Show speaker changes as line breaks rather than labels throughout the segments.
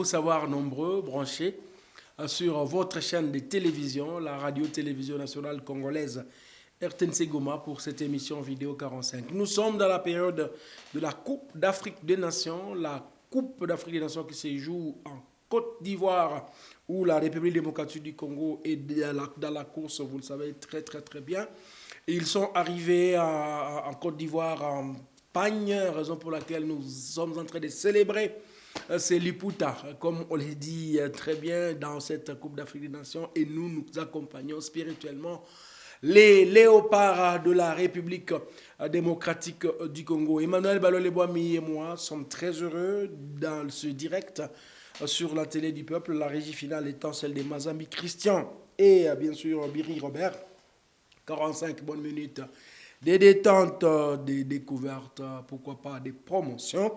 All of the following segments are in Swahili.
savoir nombreux, branchés sur votre chaîne de télévision, la radio-télévision nationale congolaise RTNC Goma pour cette émission vidéo 45. Nous sommes dans la période de la Coupe d'Afrique des Nations, la Coupe d'Afrique des Nations qui se joue en Côte d'Ivoire où la République démocratique du Congo est dans la course, vous le savez très bien. Ils sont arrivés en Côte d'Ivoire en pagne, raison pour laquelle nous sommes en train de célébrer c'est Liputa, comme on l'a dit très bien dans cette Coupe d'Afrique des Nations, et nous accompagnons spirituellement les léopards de la République démocratique du Congo. Emmanuel Baloleboami et moi sommes très heureux dans ce direct sur la télé du peuple, la régie finale étant celle de Mazambi Christian et bien sûr Biri Robert. 45 bonnes minutes, des détentes, des découvertes, pourquoi pas des promotions.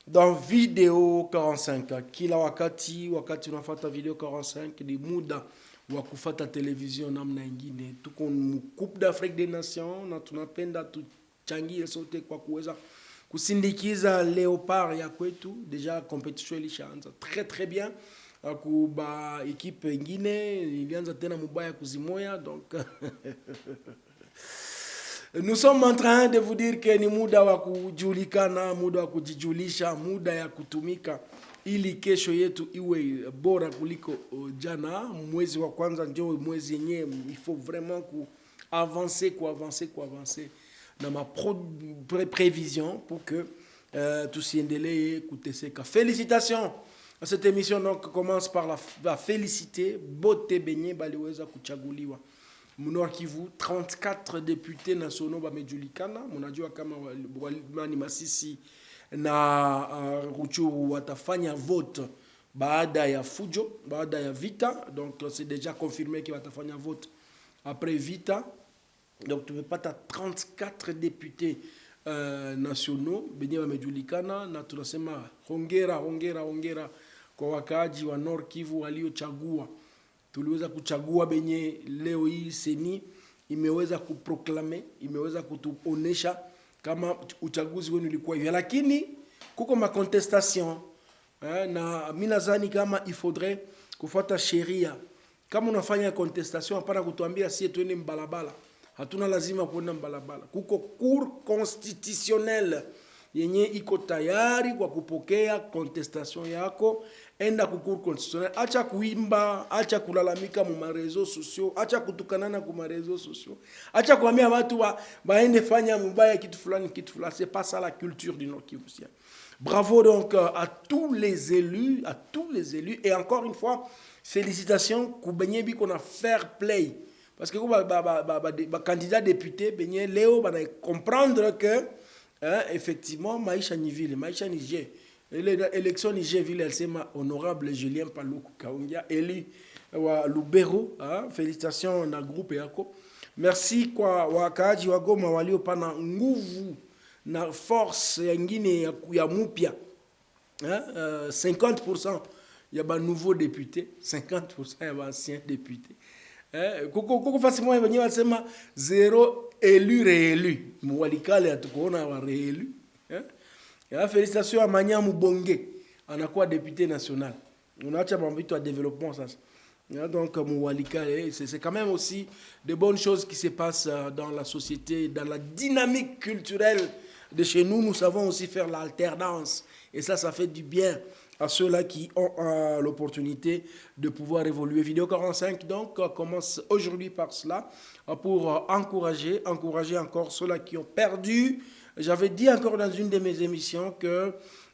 Dans vidéo 45, kila wakati unafata video 45 ni muda wa kufata television namna ingine. Tuko Coupe d'Afrique des Nations na tunapenda tuchangie sote kwa kuweza kusindikiza Leopard ya kwetu. Deja competition ilishaanza très bien. Kuba ekipe ingine ilianza tena mubaya kuzimoya donc nous sommes en train de vous dire que ni muda wa kujulikana, muda wa kujijulisha, muda ya kutumika ili kesho yetu iwe bora kuliko jana. Mwezi wa kwanza ndio mwezi yenyewe il faut vraiment avancer dans ma prévision pour que tusiendelee kuteseka. Félicitations. Cette émission donc commence par la féliciter Bote Benye baliweza kuchaguliwa. Nord Kivu 34 députés nationaux bamejulikana. Mnajua kama Mani Masisi na Ruchuru watafanya vote baada ya fujo, baada ya vita. Donc c'est déjà confirmé qu'ils watafanya vote après vita. Donc tu peux pas ta 34 députés nationaux benye bamejulikana na tunasema hongera kwa wakaaji wa Nord Kivu waliochagua. Tuliweza kuchagua benye leo hii seni imeweza kuproklame, imeweza kutuonesha kama uchaguzi wenu ulikuwa hivyo, lakini kuko ma contestation na mimi nadhani kama il faudrait kufuata sheria. Kama unafanya contestation hapana kutuambia sie tuende mbalabala, hatuna lazima kwenda mbalabala. Kuko cour constitutionnelle yenye iko tayari kwa kupokea contestation yako. Enda kukur constitutionnel, acha kuimba, acha kulalamika mu marezo sociaux, acha kutukanana ku marezo sociaux, acha kuambia watu baende fanya mbaya kitu fulani. C'est pas ça la culture du Nord Kivusien. Bravo donc à tous les élus, et encore une fois félicitations ku benye bi qu'on a fair play parce que candidat député benye leo bana comprendre que effectivement maisha ni ville, maisha ni je. L'élection Niger ville elle sema honorable Julien Paluku Kaungia élu wa Lubero, félicitations na groupe yako. Merci kwa wakaaji wa Goma waliopana nguvu na force nyingine ya mupya. 50% ya ba nouveaux députés, 50% ya ba anciens députés. Kuko facilement wenyewe wasema zéro élu réélu. Mwalikale atukoona wa réélu. Félicitations à Manya Moubonge, anakuwa député national. On a un développement ça. Donc Moualika, c'est quand même aussi de bonnes choses qui se passent dans la société, dans la dynamique culturelle de chez nous. Nous savons aussi faire l'alternance et ça fait du bien à ceux-là qui ont l'opportunité de pouvoir évoluer. Vidéo 45 donc commence aujourd'hui par cela pour encourager encore ceux-là qui ont perdu. J'avais dit encore dans une de mes émissions que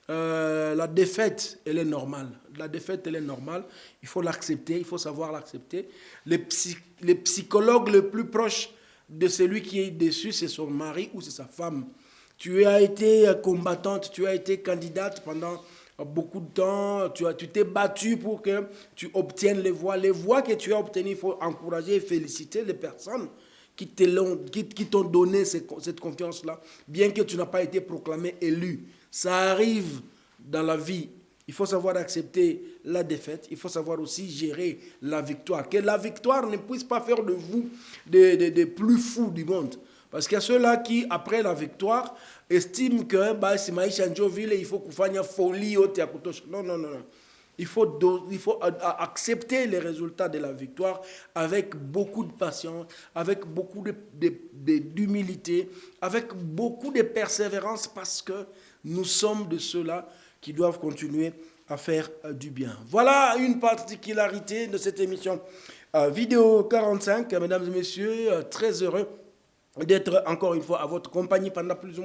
la défaite, elle est normale. La défaite, elle est normale. Il faut l'accepter, il faut savoir l'accepter. Les psychologues les plus proches de celui qui est déçu, c'est son mari ou c'est sa femme. Tu as été combattante, tu as été candidate pendant beaucoup de temps, tu t'es battu pour que tu obtiennes les voix. Les voix que tu as obtenues, il faut encourager et féliciter les personnes qui t'ont donné cette confiance-là, bien que tu n'as pas été proclamé élu. Ça arrive dans la vie. Il faut savoir accepter la défaite. Il faut savoir aussi gérer la victoire. Que la victoire ne puisse pas faire de vous des plus fous du monde. Parce qu'il y a ceux-là qui, après la victoire, estiment que si maisha ndio vile il faut kufanya folie yote ya kutosha. Non. Il faut accepter les résultats de la victoire avec beaucoup de patience, avec beaucoup d'humilité, avec beaucoup de persévérance, parce que nous sommes de ceux-là qui doivent continuer à faire du bien. Voilà une particularité de cette émission vidéo 45. Mesdames et messieurs, très heureux d'être encore une fois à votre compagnie pendant plus ou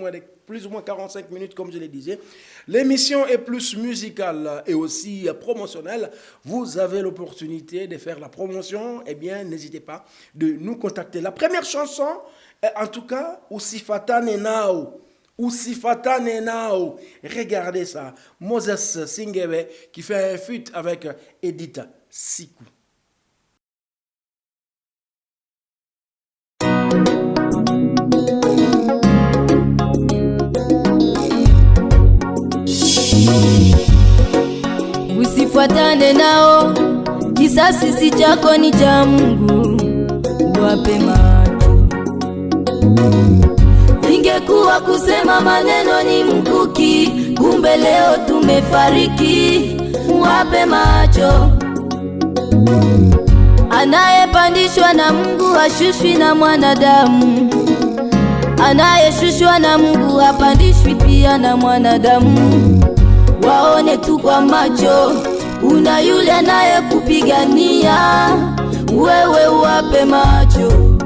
moins 45 minutes, comme je le disais. L'émission est plus musicale et aussi promotionnelle. Vous avez l'opportunité de faire la promotion, eh bien, n'hésitez pas de nous contacter. La première chanson, en tout cas, Usifatane Nao. Usifatane Nao. Regardez ça. Moses Singebe qui fait un feat avec Edith Siku.
Usifuatane nao, kisasi si chako ni cha Mungu, wape macho. Ingekuwa kusema maneno ni mkuki, kumbe leo tumefariki, wape macho. Anayepandishwa na Mungu hashushwi na mwanadamu, anayeshushwa na Mungu hapandishwi pia na mwanadamu. Waone tu kwa macho, kuna yule anayekupigania, wewe wape macho.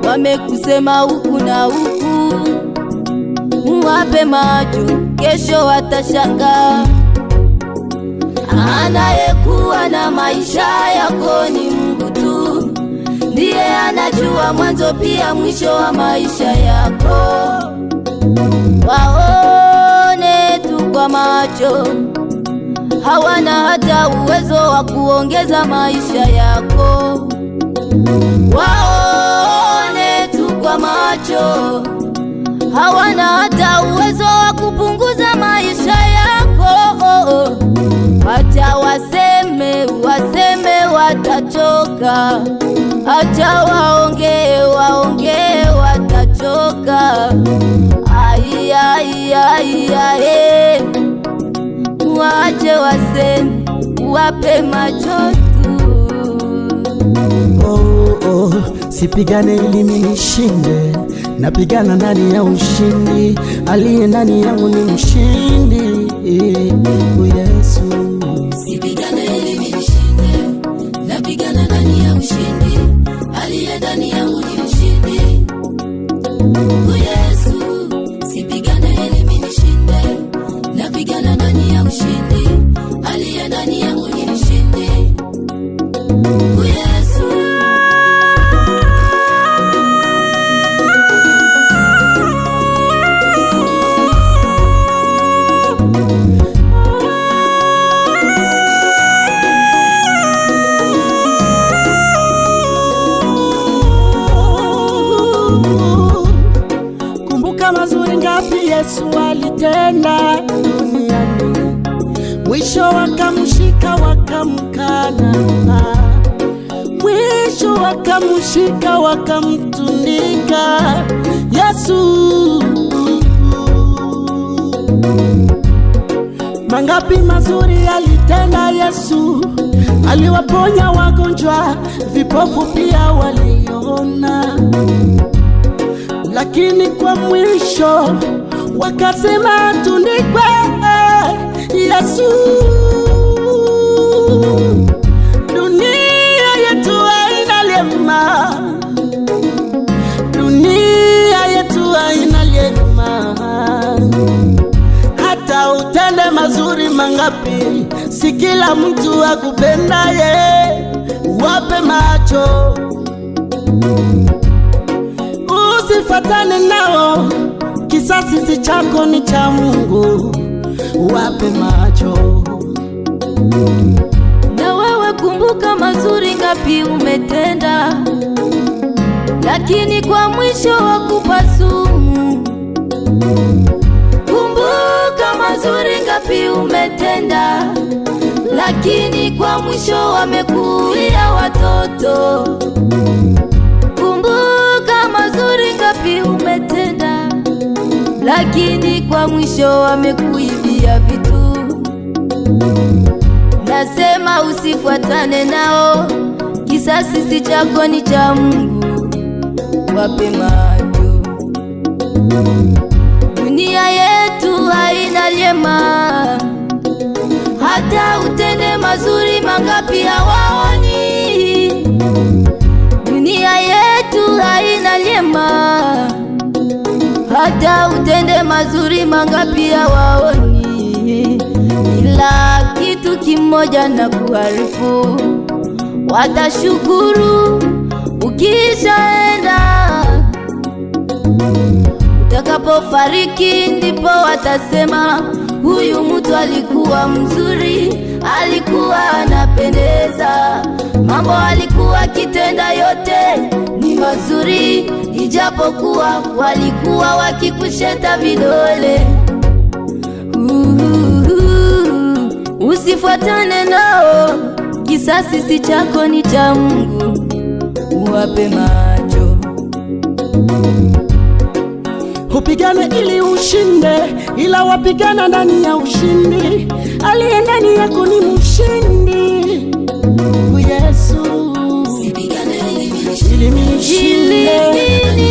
Wamekusema huku na huku, wape macho, kesho watashangaa. Anayekuwa na maisha yako ni Mungu tu, ndiye anajua mwanzo pia mwisho wa maisha yako. Waone tu kwa macho, hawana hata uwezo wa kuongeza maisha yako. Waone tu kwa macho, hawana hata uwezo wa kupunguza maisha yako. Acha waseme watachoka, acha waongee watachoka. Waache waseme, wape macho tu.
Sipigane ili mimi nishinde, napigana ndani ya ushindi. Aliye ndani yangu ni mshindi, Yesu.
Sipigane ili mimi nishinde, napigana ndani ya ushindi. Aliye ndani yangu ni mshindi, Yesu. Sipigane ili mimi nishinde, napigana ndani ya ushindi. Aliye ndani yangu ni mshindi, Yesu.
Kumbuka mazuri ngapi Yesu alitenda duniani, mwisho wakamshika wakamkana, mwisho wakamshika wakamtundika. Yesu, mangapi mazuri alitenda Yesu, aliwaponya wagonjwa, vipofu pia waliona. Lakini kwa mwisho wakasema tundikwe Yesu. Dunia yetu haina lema, dunia yetu haina lema. Hata utende mazuri mangapi, si kila mtu akupendaye, wape macho. Usifatane nao, kisasi si chako ni cha Mungu, wape macho.
Na wewe kumbuka mazuri ngapi umetenda, lakini kwa mwisho wakupa sumu. Kumbuka mazuri ngapi umetenda, lakini kwa mwisho wamekuia watoto. Kumbuka mazuri ngapi umetenda, lakini kwa mwisho wamekuibia vitu. Nasema usifuatane nao, kisasi si chako ni cha Mungu. Wape macho. Dunia yetu haina lyema, hata utende mazuri mangapi hawaoni. Dunia yetu haina lyema, hata utende mazuri mangapi hawaoni. Ila kitu kimoja na kuharifu, watashukuru ukishaenda. Utakapofariki ndipo watasema, huyu mtu alikuwa mzuri, alikuwa anapendeza, mambo alikuwa kitenda yote ni mazuri, ijapokuwa walikuwa wakikusheta vidole. Usifuatane nao, kisasi si chako ni cha Mungu. Wape macho.
Upigane ili ushinde, ila wapigana ndani ya ushindi. Aliye ndani yako ni mshindi. Yesu,
Sipigane
ili nishinde,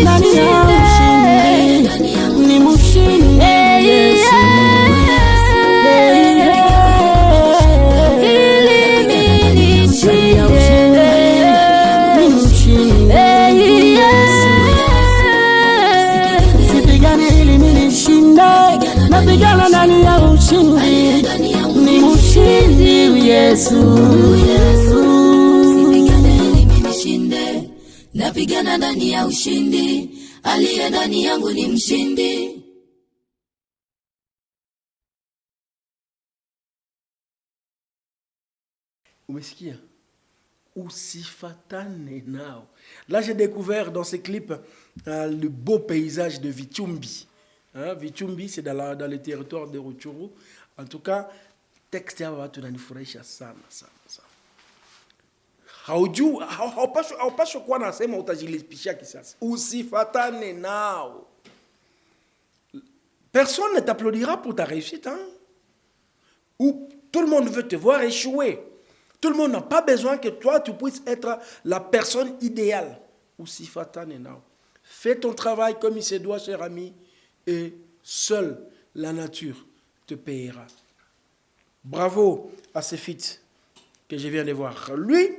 ndani ya ushindi ni mshindi. Yesu, napigana ndani ya ushindi, ni mshindi Yesu.
Sipigane ili mimi nishinde, napigana ndani ya ushindi, aliye ndani yangu ni mshindi.
Umesikia? Usifatane nao. Là, j'ai découvert dans ces clips le beau paysage de Vichumbi. Hein, Vichumbi, c'est dans le territoire de Rutshuru. En tout cas, texte ya watu nanifurahisha sana sana sana. Haupaswi kuwa nasema utajilipishia kisasi. Usifatane nao. Personne ne t'applaudira pour ta réussite. Hein? Ou tout le monde veut te voir échouer. Tout le monde n'a pas besoin que toi, tu puisses être la personne idéale. Usifatane nao. Fais ton travail comme il se doit, cher ami, et seule la nature te payera. Bravo à ce feat que je viens de voir. Lui,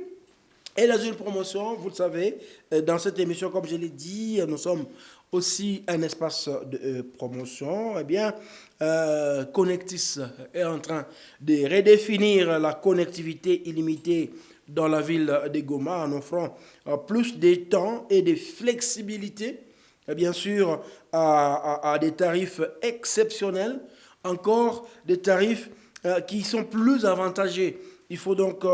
est dans une promotion, vous le savez, dans cette émission, comme je l'ai dit, nous sommes aussi un espace de promotion. Eh bien, Connectis est en train de redéfinir la connectivité illimitée dans la ville de Goma en offrant plus de temps et de flexibilité, et bien sûr, à des tarifs exceptionnels, encore des tarifs qui sont plus avantageux. Il faut donc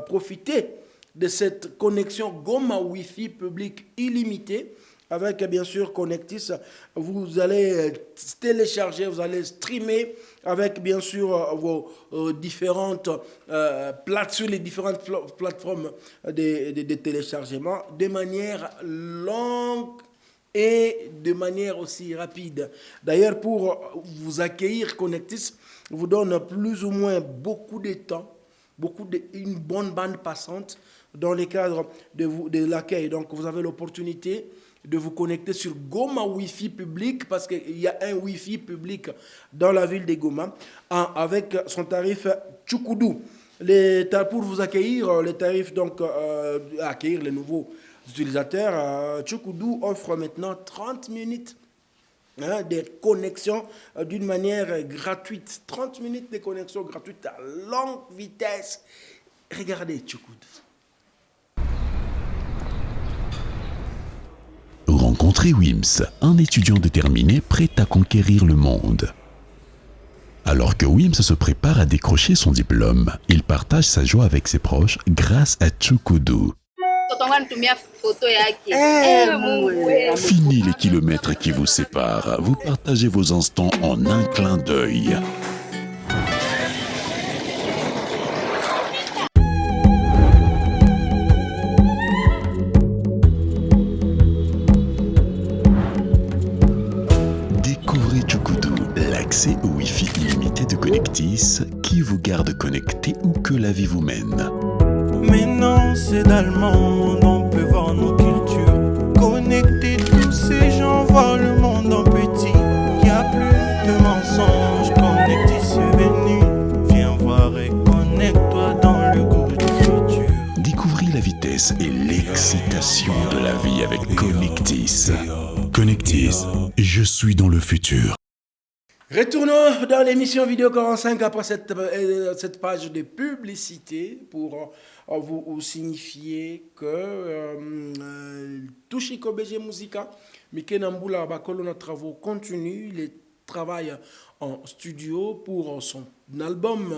profiter de cette connexion Goma Wi-Fi public illimitée. Avec bien sûr Connectis, vous allez télécharger, vous allez streamer avec bien sûr vos différentes sur les différentes plateformes de téléchargement de manière longue et de manière aussi rapide. D'ailleurs, pour vous accueillir, Connectis vous donne plus ou moins beaucoup de temps, une bonne bande passante dans le cadre de l'accueil. Donc, vous avez l'opportunité de vous connecter sur Goma Wi-Fi public, parce qu'il y a un Wi-Fi public dans la ville de Goma, avec son tarif Tchukoudou. Pour vous accueillir, les tarifs, donc, accueillir les nouveaux utilisateurs, Tchukoudou offre maintenant 30 minutes de connexion d'une manière gratuite. 30 minutes de connexion gratuite à longue vitesse. Regardez Tchukoudou.
Rencontrez Wims, un étudiant déterminé prêt à conquérir le monde. Alors que Wims se prépare à décrocher son diplôme, il partage sa joie avec ses proches grâce à Tchukoudou. Fini les kilomètres qui vous séparent, vous partagez vos instants en un clin d'œil. Découvrez Tchukoudou, l'accès au Wi-Fi illimité de Connectis qui vous garde connecté où que la vie vous mène.
Mais non, c'est dans le monde, on peut voir nos cultures. Connecter tous ces gens, voir le monde en petit. Y a plus de mensonges, connecter c'est venu. Viens voir et connecte-toi dans le goût du futur.
Découvrez la vitesse et l'excitation de la vie avec Connectis. Connectis, je suis dans le futur.
Retournons dans l'émission Vidéo 45 après cette page de publicité pour vous signifier que Tushiko BG Musica, Mike Nambula Bakolo, nos travaux continuent, les travaille en studio pour son album,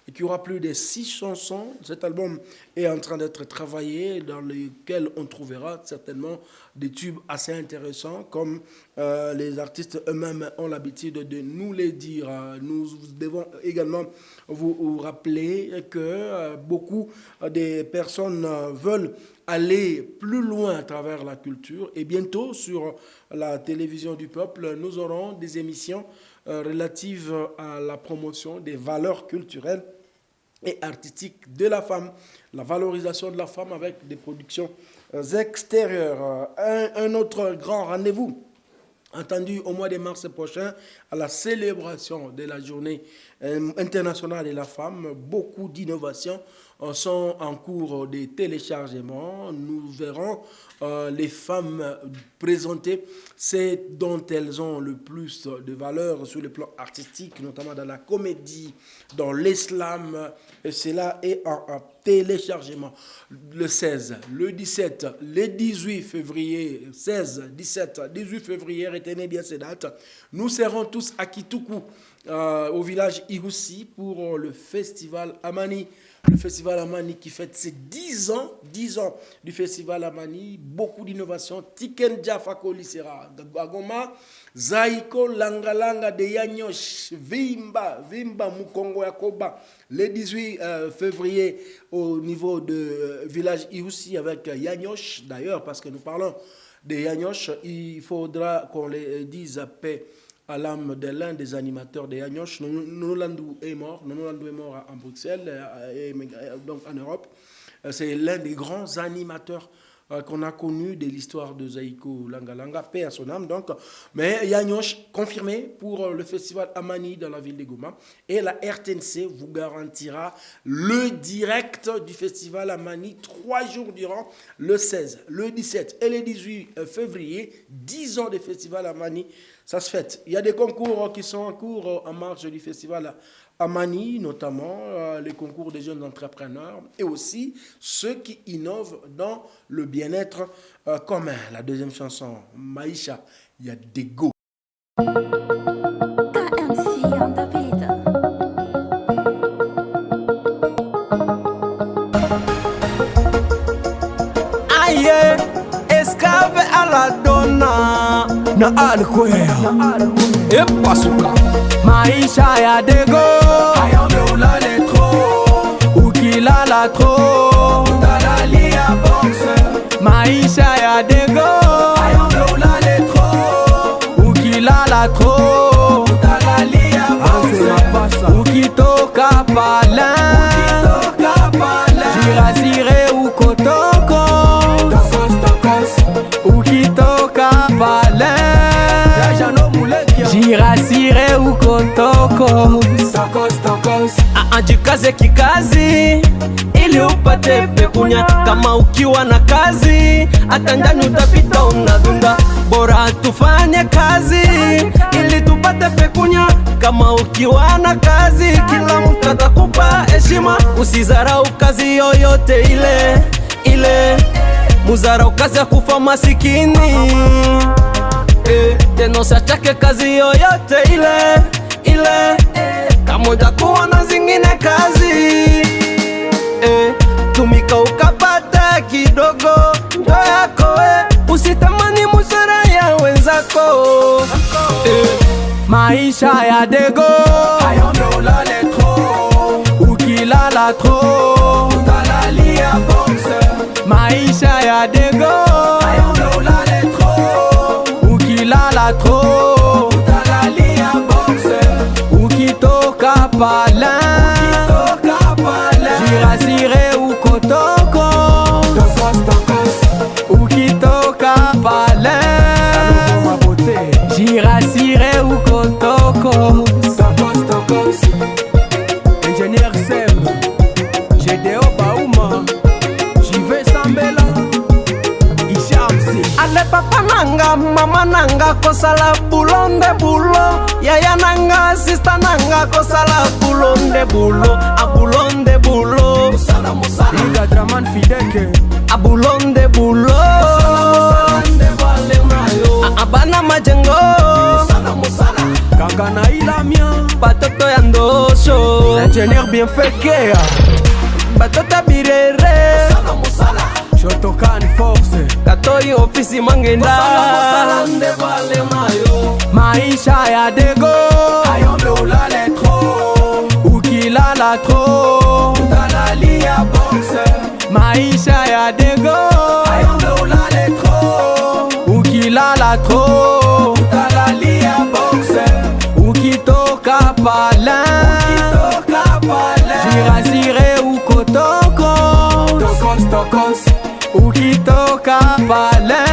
et qui aura plus de 6 chansons. Cet album est en train d'être travaillé, dans lequel on trouvera certainement des tubes assez intéressants, comme les artistes eux-mêmes ont l'habitude de nous les dire. Nous devons également vous rappeler que beaucoup de personnes veulent aller plus loin à travers la culture, et bientôt sur la télévision du peuple, nous aurons des émissions relatives à la promotion des valeurs culturelles et artistiques de la femme, la valorisation de la femme avec des productions extérieures. Un autre grand rendez-vous attendu au mois de mars prochain à la célébration de la journée internationale de la femme. Beaucoup d'innovations sont en cours de téléchargement. Nous verrons les femmes présenter ce dont elles ont le plus de valeur sur le plan artistique, notamment dans la comédie, dans l'islam, et cela est en téléchargement. Le 16, le 17, le 18 février, 16, 17, 18 février, retenez bien ces dates, nous serons tous à Kitoukou, au village Ihoussi, pour le festival Amani. Le festival Amani qui fête ses 10 ans du festival Amani, beaucoup d'innovations. Tiken Jafako Lisera, Gagoma, Zaiko Langalanga de Yanyosh, Vimba Mukongo Yakoba, le 18 février au niveau de village Ihoussi avec Yanyosh. D'ailleurs, parce que nous parlons de Yanyosh, il faudra qu'on les dise paix à l'âme de l'un des animateurs de Yanyosh. Nonolandou est mort en Bruxelles, donc en Europe. C'est l'un des grands animateurs qu'on a connu de l'histoire de Zaiko Langalanga, paix à son âme donc. Mais Yanyosh confirmé pour le festival Amani dans la ville de Goma, et la RTNC vous garantira le direct du festival Amani 3 jours durant, le 16, le 17 et le 18 février, 10 ans de festival Amani. Ça se fait. Il y a des concours qui sont en cours en marge du festival Amani, notamment les concours des jeunes entrepreneurs et aussi ceux qui innovent dans le bien-être commun. La deuxième chanson, Maïcha, il y a des go.
KMC on the beat.
Aye, escave à la donna na alkwea epasuka maisha ya dego ayambe ulale tro ukilala tro utalalia boxe maisha ya dego ayambe ulale tro ukilala tro utalalia boxe ukitoka pala jirasire ukotoko ukitoka pale jirasire ukotoko ajikaze kikazi ili upate pekunya. Kama ukiwa na kazi hata ndani utapita unadunda, bora tufanye kazi ili tupate pekunya. Kama ukiwa na kazi kila mtu atakupa heshima, usizarau kazi yoyote ile muzara ukazi ya kufa masikini, tena usiachake kazi yoyote ile kama ujakuwa na zingine kazi, tumika ukapata kidogo ndo yako, usitamani muzara ya wenzako. Maisha ya dego ayombe ulale tro, ukilala tro utalalia boxe. Maisha ya dego ayombe ulale tro, ukilala tro utalalia boxe. Ukitoka pala nanga, mama nanga kosala bulonde bulo. Yaya nanga, sista nanga kosala bulonde bulo. A bulonde bulo. Musala musala. Liga Draman Fideke. A bulonde bulo. Musala vale mayo. Abana majengo. Musala musala. Kaka na ilamia. Batoto ya ndosho. Ingénieur bien fait kea. Batota birere. Musala musala. Shotokan force. Katoi ofisi mangenda. Musala vale mayo. Maisha ya dego. Ayombe ulale tro. Ukilala tro. Utalali ya boxe. Maisha ya dego. Ayombe ulale tro. Ukilala tro. Utalali ya boxe. Ukitoka palin. Ukitoka palin. Jirasire ukotoko. Tokos tokos. Ukitoka palin.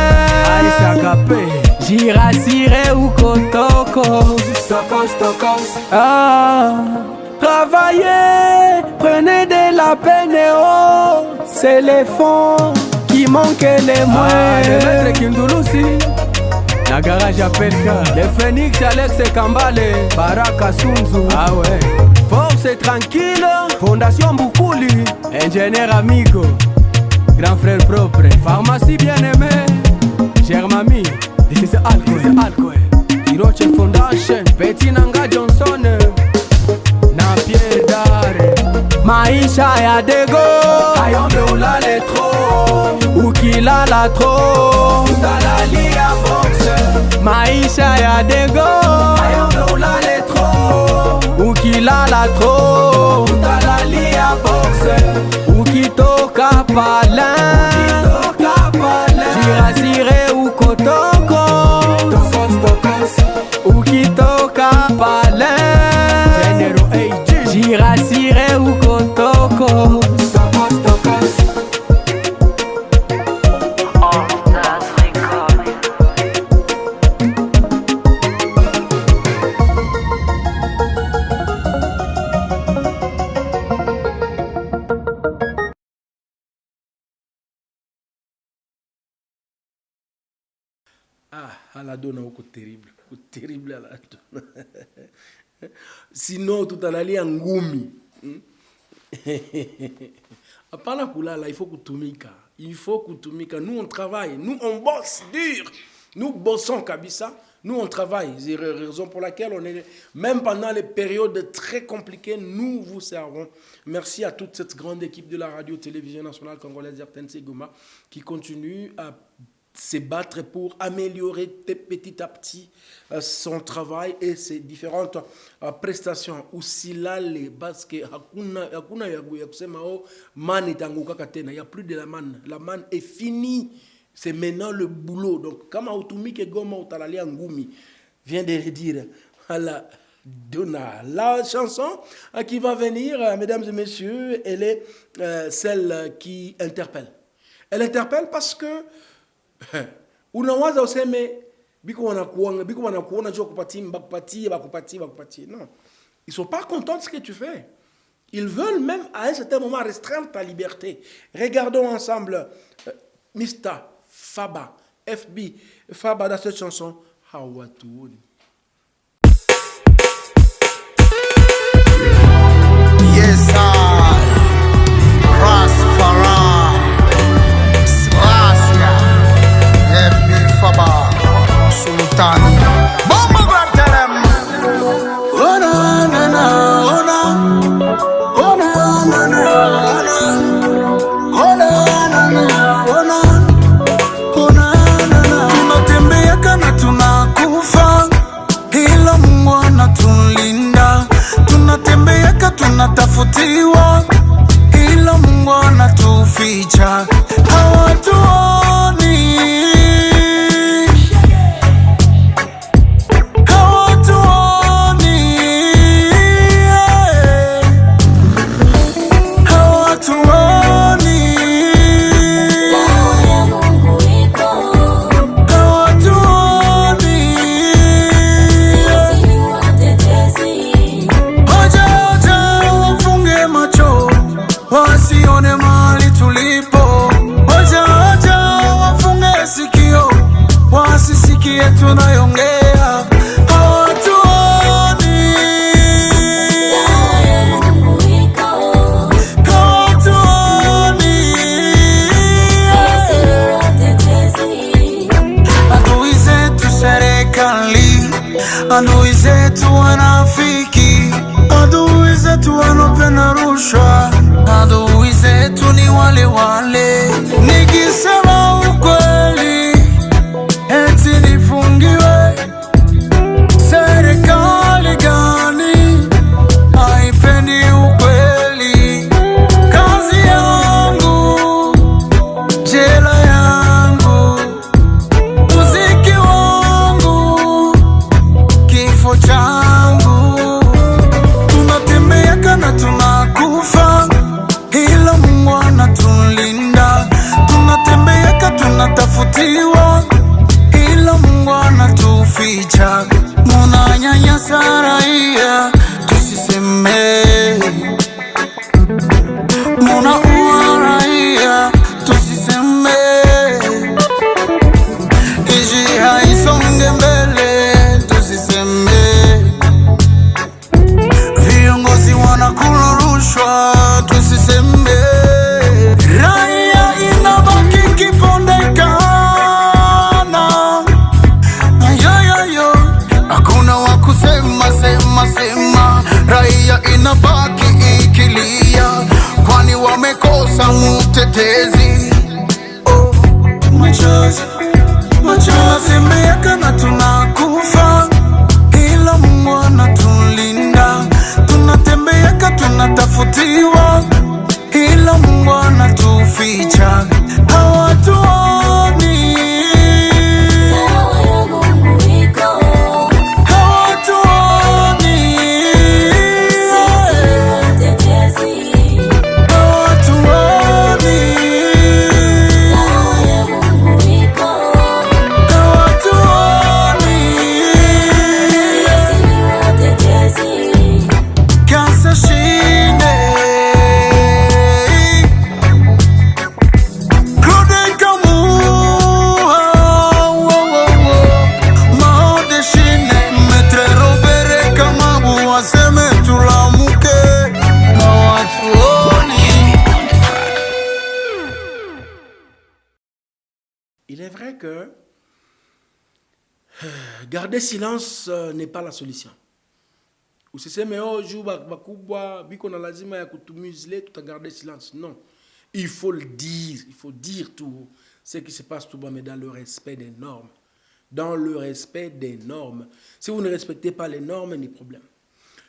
Aïssa Kapé. Jirasire ukotoko. Tokos tokos. Ah. Travaillez, prenez de la peine, oh. C'est les fonds qui manquent les moins. Le maître Kindouloussi, la garage appelle ça. Le Phoenix, Alex et Kambale, Baraka Sunzu. Ah ouais. Force et tranquille, Fondation Boukouli, ingénieur amigo, grand frère propre, pharmacie bien aimée, cher mamie, this is alcohol. Hiroche Foundation, Petit Nanga Johnson. Na Pierre Dare. Maisha ya dego. Ayombe ulale tro. Ukilala tro. Utalali ya boxe. Maisha ya dego. Ayombe ulale tro. Ukilala tro. Utalali ya boxe. Ukitoka palin. Ukitoka palin. Jirasire ukotoko. Tokos tokos. Ukitoka palin. Jirasire ukotoko. Tokos tokos.
Ah, Aladona uko terrible Aladona. Sinon tutalalia ngumi. Apana kulala, il faut kutumika. Il faut kutumika. Nous on travaille, nous on bosse dur. Nous bossons kabisa. Nous on travaille. C'est la raison pour laquelle on est même pendant les périodes très compliquées, nous vous servons. Merci à toute cette grande équipe de la radio-télévision nationale congolaise RTNC Goma qui continue à se battre pour améliorer petit à petit son travail et ses différentes prestations. Usilale parce que hakuna ya kusema oh man itanguka katena, il y a plus de la man. La man est finie. C'est maintenant le boulot. Donc kama utumike Goma utalalia ngumi vient de le dire à la Donna. La chanson qui va venir, mesdames et messieurs, elle est celle qui interpelle. Elle interpelle parce que unawaza useme biko wanakuona jo bakupatie. Non, ils sont pas contents de ce que tu fais. Ils veulent même à un certain moment restreindre ta liberté. Regardons ensemble Mista Faba FB Faba dans cette chanson Hawatuoni.
Yes, Rastafari, Srasia, FB Faba, Sultani, Bomba Gratelem. Oh na na na, oh na, oh na na na, oh na na na, oh na, oh na na na. Tunatembea kana tunakufa, ila Mungu anatulinda. Tunatembea kana tunatafutiwa, ila Mungu anatuficha. Hawatuoni, hawatuoni, hawatuoni, hawatuoni. Hoja wafunge macho wasione mahali tulipo. Mungu anatulinda. Tunatembeaka tunatafutiwa, ila Mungu anatuficha. Munanyanyasa raia, tusiseme. Munaua raia, tusiseme. Nchi haisonge mbele, tusiseme. Viongozi wanakula rushwa, tusiseme. Raia inabaki kipondekana. Ayoyoyo, hakuna wa kusema sema. Raia inabaki ikilia, kwani wamekosa mtetezi. Oh, machozi tunatembeaka na tunakufa, ila Mungu anatulinda. Tunatembeaka tunatafutiwa, ila Mungu anatuficha. Hawatuoni, hawatuoni,
Il est vrai que garder silence n'est pas la solution. Usiseme oh juu bakubwa biko na lazima ya kutumuzile tutagarder silence. Non, il faut le dire, il faut dire tout ce qui se passe tout bas, mais dans le respect des normes. Dans le respect des normes. Si vous ne respectez pas les normes, ni problème.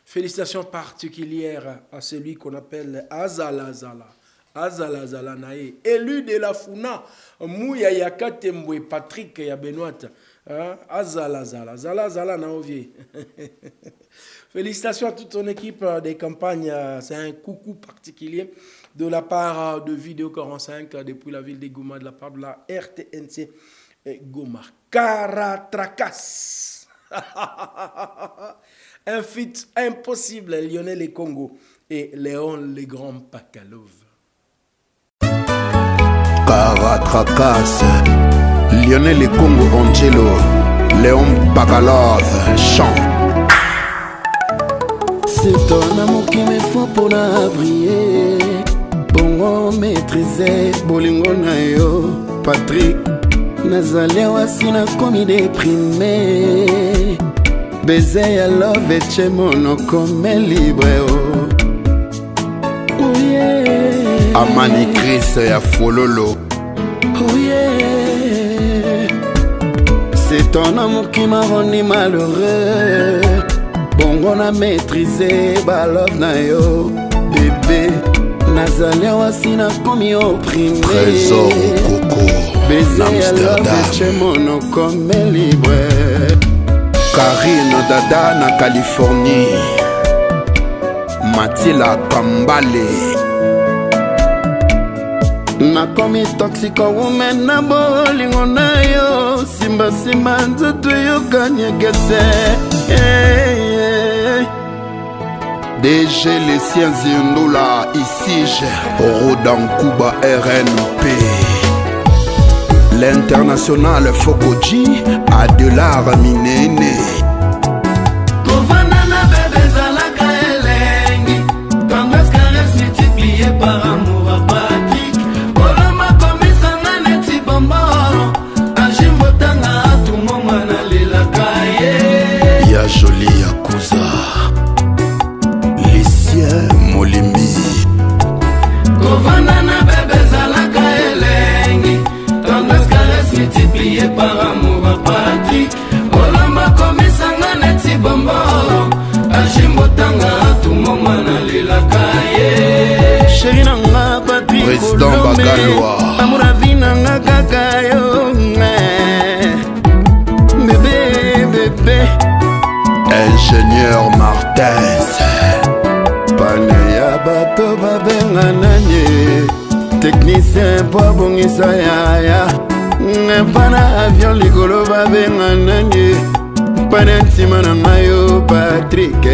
Félicitations particulières à celui qu'on appelle Azalazala. Azalazala nae, élu de la Funa, Mouya Yakatembwe Patrick ya Benoît. Azalazala, Zala naovie. Félicitations à toute ton équipe des campagnes. C'est un coucou particulier de la part de Vidéo 45 depuis la ville de Goma, de la part de la RTNC Goma. Karatrakas. Un feat impossible, Lionel et Congo et Léon le Grand Pakalov.
Karatrakas, Lionel et Congo Angelo, Léon Pakalov, chant.
C'est ton amour qui me faut pour la briller. Bongo maîtriser, bolingo na yo, Patrick. Nazali wasina komi déprimé. Baiser ya love et chez mon comme libre. Oh yeah.
Amani Chris ya Fololo.
Oh yeah. C'est ton amour qui m'a rendu malheureux. Bongo na maîtrisé, ba love na yo, bébé. Nazali wasina komi opprimé.
Trésor Coco, Amsterdam.
Chez mon comme libre.
Karine Dada na Californie. Matila Kambale.
Nakomi toxico woman na bolingo na yo. Simba nzoto yo kanyegese.
DG les siens Zindoula, ici j'ai Rodan Kuba RNP. L'international Fokoji, Adelar Minene.
Govana na bébé zalaka elengi. Tendresse caresse multipliée par amour à Patrick. Olama komisanga neti bombo. Ajimbotanga tout moment na lelaka ye.
Ya joli Yakuza. Molimbi
Govana na bébé zalaka elengi. Tendresse caresse multipliée par amour à Patrick. Olamba komisanga neti bombo. Ajimbotanga tout moment na lelaka ye. Chéri nanga Patrick
Président Bagaloa.
Amour à vie nanga kaka yo. Bébé
Ingénieur Martens.
Pane ya bato babenga nanye. technicien po abongisa yaya pana avion likolo babenga nani pana ntima na ngai yo Patrick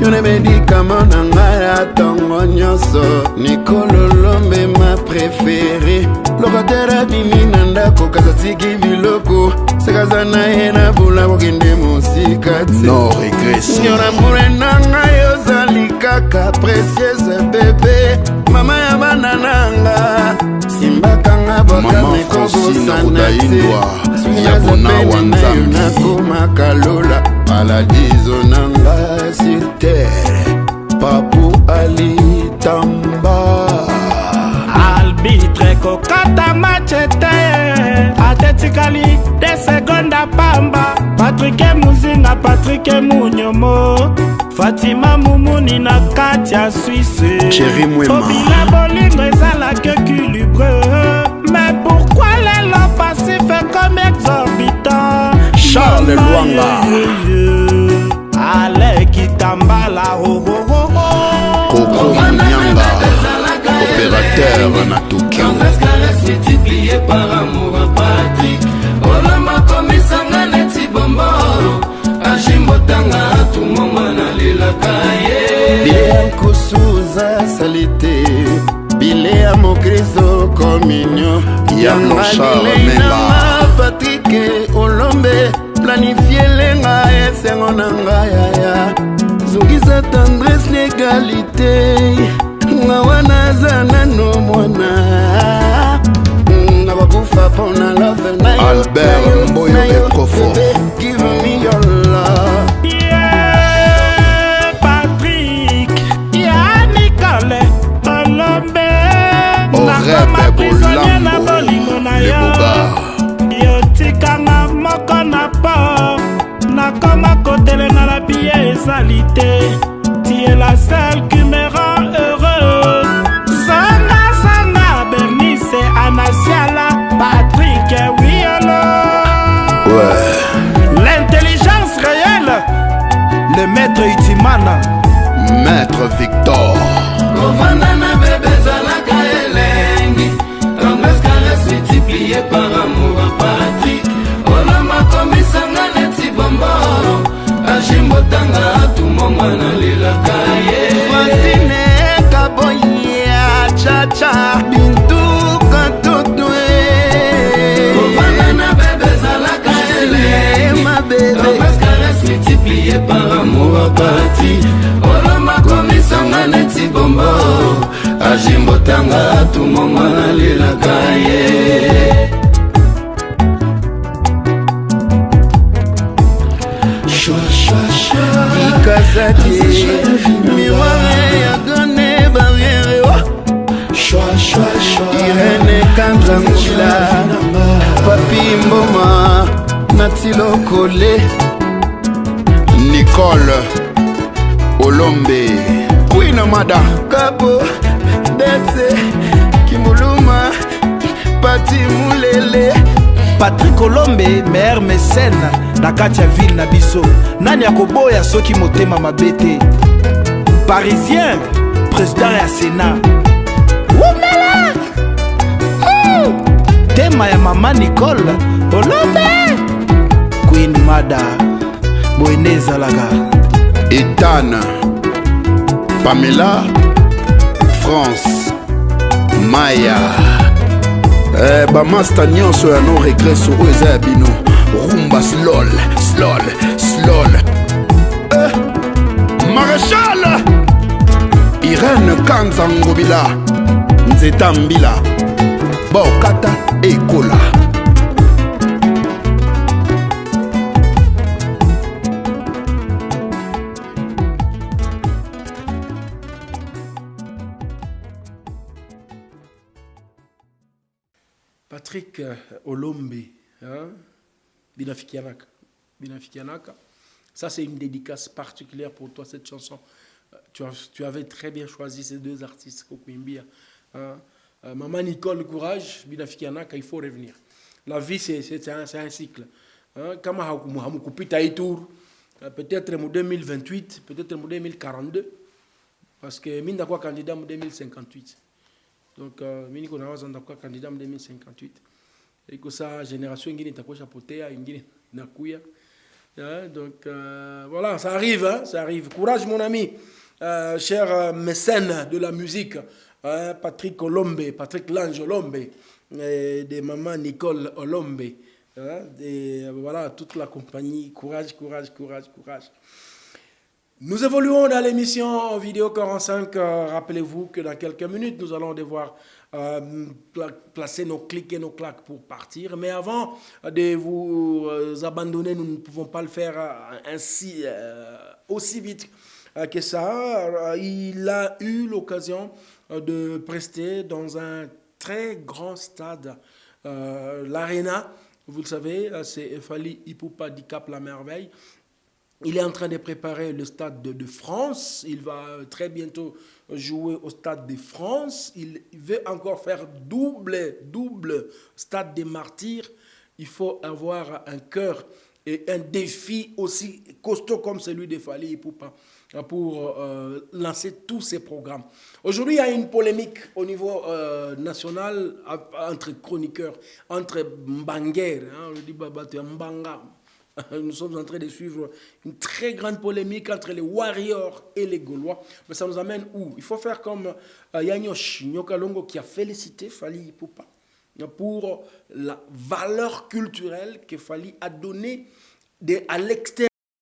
yo na medikama na ngai ya ntongo nyonso Nicole Lombe ma préféré lokatera bimi na ndako kasa tiki biloko sekaza na ye na bula kokende mosika te
no regrets
nyona mbure na ngai ozali kaka précieuse bébé mama ya bana nanga simbakanga bokamekobosana te
yabona wanzambi
nakomakalola paladizo nanga sur terre Papu Ali Tamba
arbitre kokata machete atetikali de seconda pamba Patrick Muzinga Patrick Munyomo Fatima Mumuni na Katia Suisse
Chéri Mwema
Obila bolingo ezalaka équilibreux mais pourquoi les lots passifs comme exorbitant
Charles Luanga
Ale Kitambala
Coco Nyanga opérateur na Tokyo
multiplié par amour à Patrick Olama komisanga neti bombo Ajimbotanga tout moment na lila kaye
Bien kusuza salite Bile ya mokristo communion
Yanga Menga
Patrick Olombe Planifie lenga esengo na ngaya Zungisa tendresse l'égalité Ngawana zanano mwana Nabakufa pona love na yo
Albert Mboyo Ekofo
Give me your love
Yeah, Patrick Yeah, Nicole Olombe
Orebe Bolambo Le Boba
Yotikanga moko na po Nakoma kotele na la billet ezalité Tu es la seule qui me rend heureux Sanga Sanga Bernice Anasiala Patrick Wiolo
Ouais
L'intelligence réelle Le maître Itimana
Maître Victor
Kovanda na bébé zalaka elengi Tendresse caresse multiplié par amour à Patrick Olama komisanga neti bombo Ajimbotanga tout moment na lila kaye
Fasine kaboya cha bintu katotwe
Kovanda na bébé zalaka elengi
ma bébé
Tendresse caresse multiplié par amour à Patrick Olama komisanga neti bombo Ajimbotanga tout moment na lila kaye
Ikazaki miware ya gone barriere Irene Kanzangula Papi Mboma Natilo Kole
Nicole Olombe
Queen Amada Kabo Detse Kimbuluma Pati Mulele
Patrick Olombe meilleur mécène na kati ya ville na biso nani akoboya soki motema mabete parisien président ya sénat umela tema ya mama Nicole Olombe Queen Mada boyende ezalaka
Etana Pamela France Maya bamasta nyonso ya no regreso oyo eza ya bino rumba slol Maréchal Irene Kanzangobila Nzeta Mbila Bokata Ekola
Patrick Olombe, hein? Binafikianaka. Ça, c'est une dédicace particulière pour toi, cette chanson. Tu avais très bien choisi ces deux artistes, Kokuimbia. Hein? Maman Nicole, courage, Binafikianaka, il faut revenir. La vie, c'est un cycle. Hein? Kama hamukupita itour, peut-être en 2028, peut-être en 2042, parce que Minda quoi candidat en 2058. Donc, mini qu'on a un candidat en 2058. Et que ça, génération, il y a une chapoté, il y a donc, voilà, ça arrive, hein, ça arrive. Courage, mon ami, cher mécène de la musique, Patrick Olombe, Patrick Lange Olombe, et de maman Nicole Olombe. Et voilà, toute la compagnie. Courage, courage, courage, courage. Nous évoluons dans l'émission Vidéo 45. Rappelez-vous que dans quelques minutes, nous allons devoir placer nos clics et nos claques pour partir. Mais avant de vous abandonner, nous ne pouvons pas le faire ainsi aussi vite que ça. Il a eu l'occasion de prester dans un très grand stade, l'Arena. Vous le savez, c'est Fally Ipupa du Cap La Merveille. Il est en train de préparer le stade de France. Il va très bientôt jouer au stade de France. Il veut encore faire double stade des martyrs. Il faut avoir un cœur et un défi aussi costaud comme celui de Fally Ipupa pour lancer tous ces programmes. Aujourd'hui, il y a une polémique au niveau national entre chroniqueurs, entre Mbanguer, on dit Mbanga. Nous sommes en train de suivre une très grande polémique entre les Warriors et les Gaulois. Mais ça nous amène où? Il faut faire comme Yanyosh Nyokalongo qui a félicité Fally Ipupa pour la valeur culturelle que Fally a donnée à l'extérieur